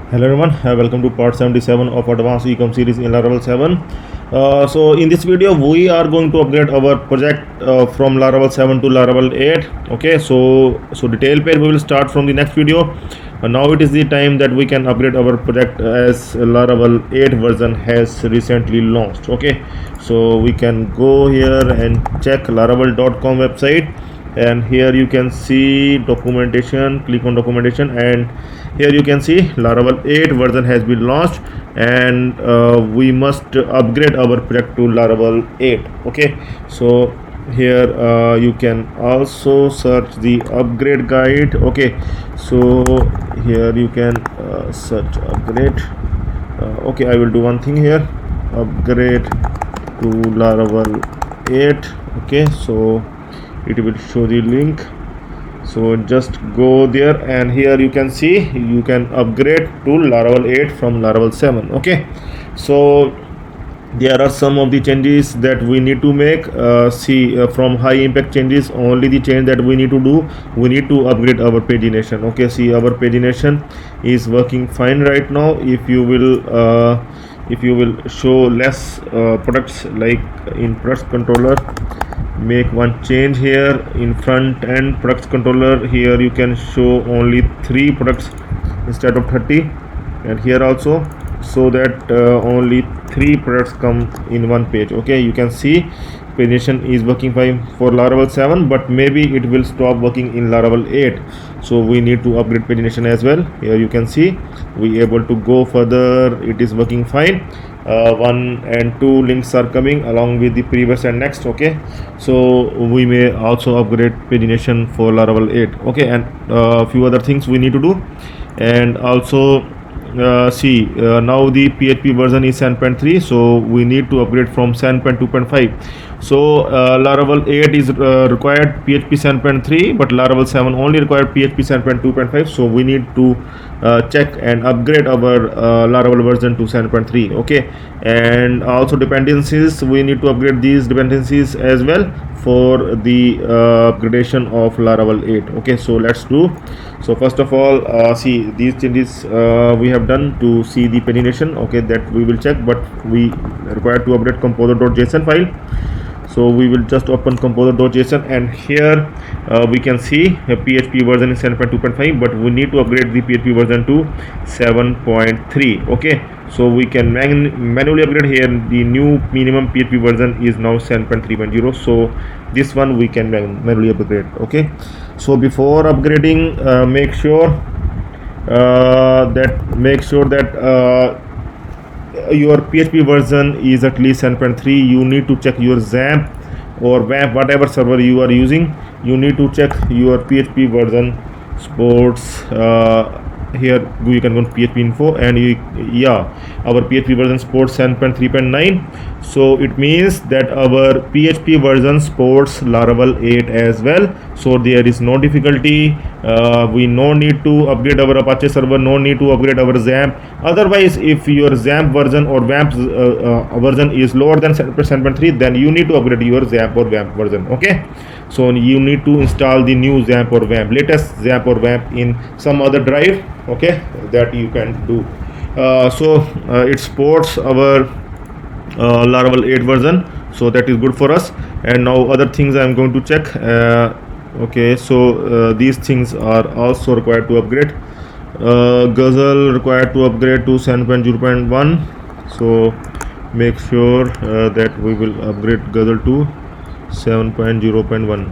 Hello everyone, welcome to part 77 of Advanced Ecom series in Laravel 7. So in this video we are going to upgrade our project from Laravel 7 to Laravel 8. Okay, so detail page we will start from the next video. Now it is the time that we can upgrade our project as Laravel 8 version has recently launched. Okay, so we can go here and check laravel.com website, and here you can see documentation. Click on documentation, and here you can see Laravel 8 version has been launched, and we must upgrade our project to Laravel 8. Okay, so here you can also search the upgrade guide. Okay, so here you can search upgrade. Okay, I will do one thing here, upgrade to Laravel 8. Okay, so it will show the link, so just go there, and here you can see you can upgrade to Laravel 8 from Laravel 7. Okay, so there are some of the changes that we need to make. From high impact changes, only the change that we need to do, we need to upgrade our pagination. Okay, see, our pagination is working fine right now. If you will show less products, like in products controller, make one change here in front end products controller. Here you can show only 3 products instead of 30, and here also, so that only 3 products come in one page. Okay, you can see pagination is working fine for Laravel 7, but maybe it will stop working in Laravel 8, so we need to upgrade pagination as well. Here you can see we able to go further, it is working fine. 1 and 2 links are coming along with the previous and next. Okay, so we may also upgrade pagination for Laravel 8. Okay, and a few other things we need to do, and also now the PHP version is 7.3, so we need to upgrade from 7.2.5. So Laravel 8 is required PHP 7.3, but Laravel 7 only required PHP 7.2.5, so we need to check and upgrade our Laravel version to 7.3. Okay, and also dependencies, we need to upgrade these dependencies as well for the upgradation of Laravel 8. Okay, so let's do. So first of all, see these changes we have done to see the pagination. Okay, that we will check, but we require to update composer.json file. So we will just open composer.json, and here we can see PHP version is 7.2.5, but we need to upgrade the PHP version to 7.3. Okay, so we can manually upgrade here. The new minimum PHP version is now 7.3.0, so this one we can manually upgrade. Okay, so before upgrading, make sure that your PHP version is at least 7.3. You need to check your XAMPP or WAMP, whatever server you are using. You need to check your PHP version sports. Here you can go to PHP info, and our PHP version supports 7.3.9, so it means that our PHP version supports Laravel 8 as well, so there is no difficulty. We no need to upgrade our Apache server, no need to upgrade our XAMPP. Otherwise, if your XAMPP version or WAMP version is lower than 7.3, then you need to upgrade your XAMPP or WAMP version. Okay, so you need to install the new XAMPP or WAMP, latest XAMPP or WAMP in some other drive. Okay, that you can do. It supports our Laravel 8 version, so that is good for us. And now other things I am going to check. Okay, so these things are also required to upgrade. Guzzle required to upgrade to 7.0.1, so make sure that we will upgrade Guzzle to 7.0.1.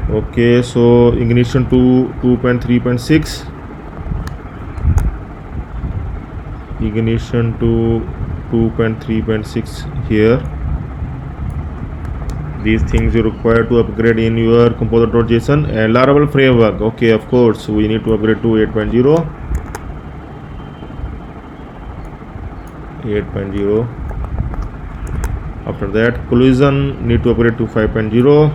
Okay, so ignition to 2.3.6, ignition to 2.3.6 here. These things you require to upgrade in your composer.json. And Laravel framework, okay, of course we need to upgrade to 8.0. After that, collision need to upgrade to 5.0.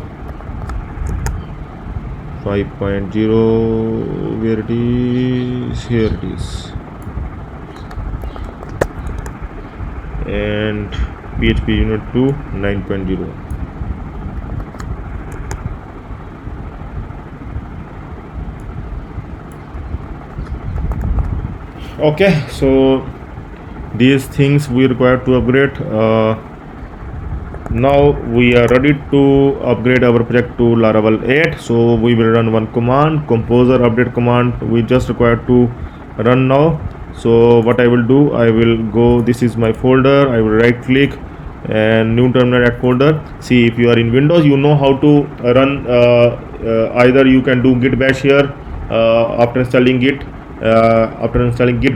5.0, where it is, here it is. And PHP unit to 9.0. Okay, so these things we require to upgrade. Now we are ready to upgrade our project to Laravel 8. So we will run one command, composer update command. We just require to run now. So what I will do, I will go, this is my folder, I will right click and new terminal at folder. See, if you are in Windows, you know how to run, either you can do git bash here after installing git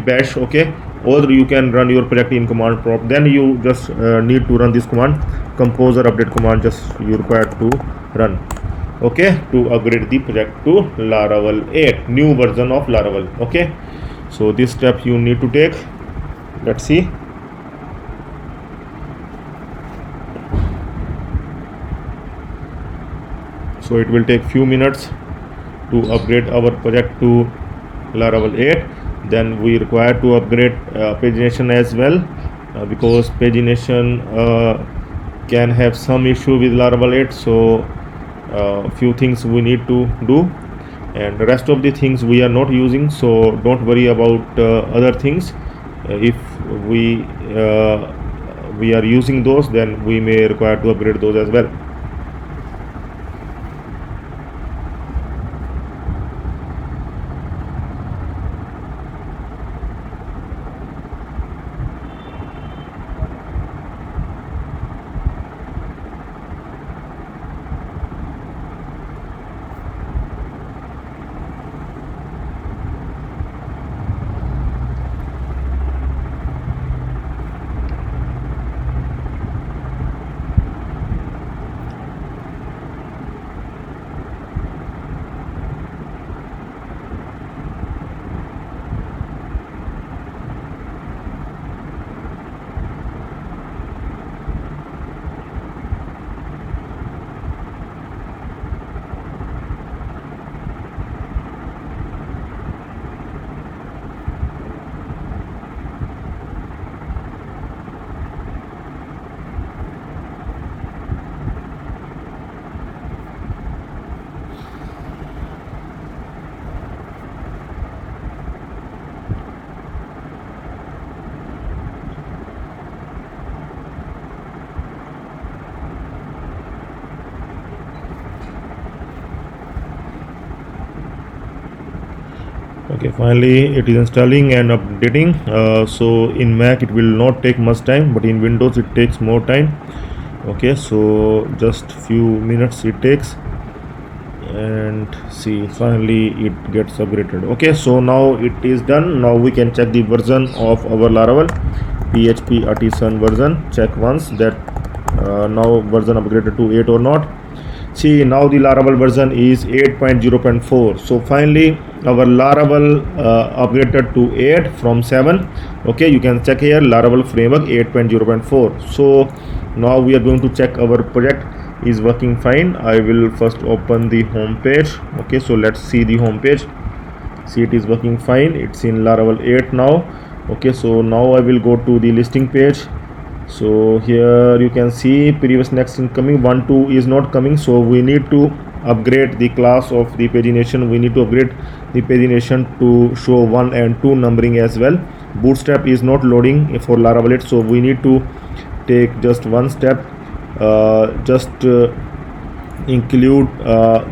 bash, okay, or you can run your project in command prompt. Then you just need to run this command, composer update command, just you require to run, okay, to upgrade the project to Laravel 8, new version of Laravel. Okay, so this step you need to take. Let's see. So it will take few minutes to upgrade our project to Laravel 8. Then we require to upgrade pagination as well, because pagination can have some issue with Laravel 8. So few things we need to do, and the rest of the things we are not using, so don't worry about other things. If we are using those, then we may require to upgrade those as well. Okay, finally it is installing and updating. So in Mac it will not take much time, but in Windows it takes more time. Okay, so just few minutes it takes, and see, finally it gets upgraded. Okay, so now it is done. Now we can check the version of our Laravel, PHP Artisan version. Check once that now version upgraded to 8 or not. See, now the Laravel version is 8.0.4. So finally our Laravel upgraded to 8 from 7. Okay, you can check here Laravel framework 8.0.4. So now we are going to check our project is working fine. I will first open the home page. Okay, so let's see the home page. See, it is working fine. It's in Laravel 8 now. Okay, so now I will go to the listing page. So here you can see previous, next, incoming, 1 2 is not coming, so we need to upgrade the class of the pagination. We need to upgrade the pagination to show 1 and 2 numbering as well. Bootstrap is not loading for Laravel 8, so we need to take just one step, include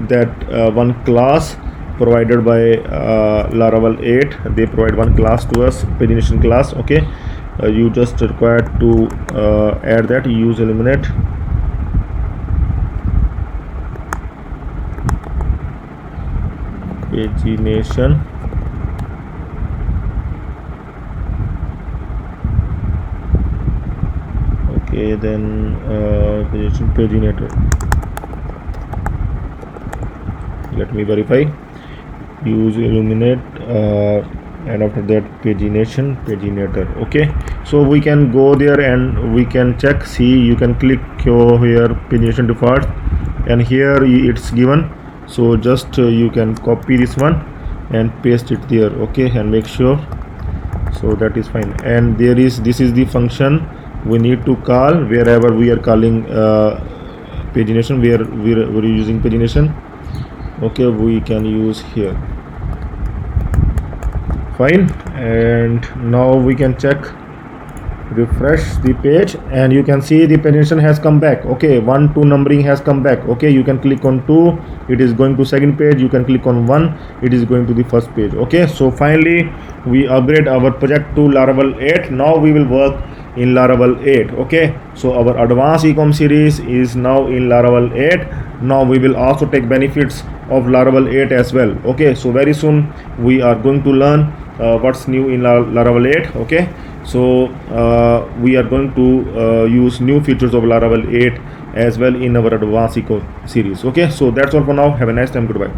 that one class provided by Laravel 8. They provide one class to us, pagination class. Okay, you just require to add that, use eliminate. Pagination. Okay, then paginator. Let me verify. Use illuminate, and after that paginator. Okay, so we can go there and we can check. See, you can click here pagination default, and here it's given. So just you can copy this one and paste it there. Okay, and make sure. So that is fine. And this is the function we need to call wherever we are calling pagination, where we're using pagination. Okay, we can use here. fine, and now we can check, refresh the page, and you can see the presentation has come back. Okay, 1 2 numbering has come back. Okay, you can click on 2, it is going to second page. You can click on 1, it is going to the first page. Okay, so finally we upgrade our project to Laravel 8. Now we will work in Laravel 8. Okay, so our advanced ecom series is now in Laravel 8. Now we will also take benefits of Laravel 8 as well. Okay, so very soon we are going to learn what's new in Laravel 8. Okay, so we are going to use new features of Laravel 8 as well in our advanced eco series. Okay, so that's all for now. Have a nice time. Goodbye.